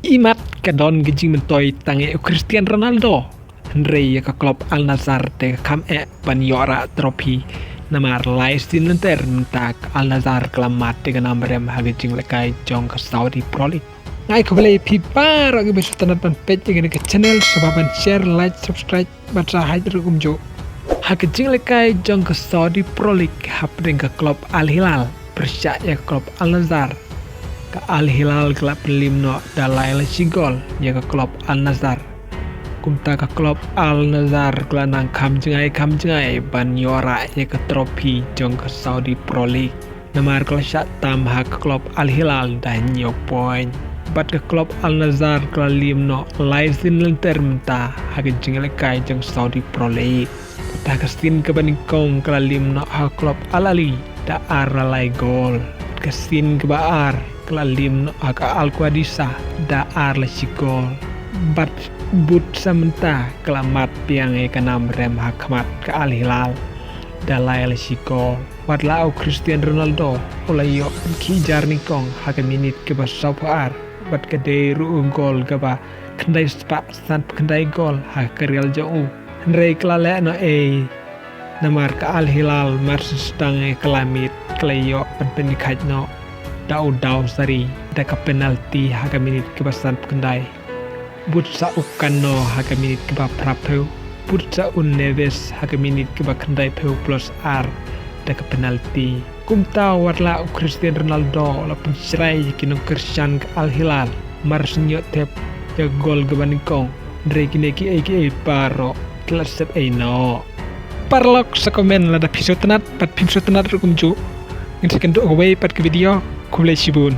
Imat kadon gejing mentoy tange Cristiano Ronaldo Henry ke klub Al Nassr te kam ban yora trofi namar lais din lenter mentak Al Nassr kelamat dengan namrem hagejing lekai jong ke Saudi Pro League ngai ko beli pipa ro ge besutan ban page dengan ke channel sebaban share like subscribe baca hadir kumjo hagejing lekai jong ke Saudi Pro League hap dengan ke klub Al Hilal bersyak ya klub Al Nassr ke Al Hilal kelab limno dalai sigol ya ke klub Al Nassr kumta ke klub Al Nassr kelanang kam jengai ban yora ya ke trofi jong ke Saudi Pro League namar kelasat tam ha ke klub Al Hilal dan yo point bat ke klub Al Nassr ke limno laisin lenter menta ha ke jengai kai jong Saudi Pro League ta kestin ke banikong ke limno ha klub Al Ali da aralai gol kesin ke baar kelalim aga Al-Qadisa da arla sigol bat but samenta kelamat piang kanam rem hakmat ke Al Hilal da lail sigol wat lau Cristiano Ronaldo ulayo kijar nikong haga minit ke basapar bat ke deru gol ke ba kendai spa san kendai gol ha real jauh ndrei klale no namar ke Al Hilal mar sedang kelamit kleyo penpenikaj no daw sari daka penalti haga minit kebasan kendai butsa ukano haga minit keba prapeu butsa Neves haga minit keba kendai peu plus r daka penalti kumta warla Cristiano Ronaldo la pencerai kino Cristian ke Al Hilal marsenyo tep ya gol gebanikong ndre kineki eki paro klasep no parlok sa komen lada episode tenat pat episode tenat rukumju ngin second away pat ke video Kulai Shibun.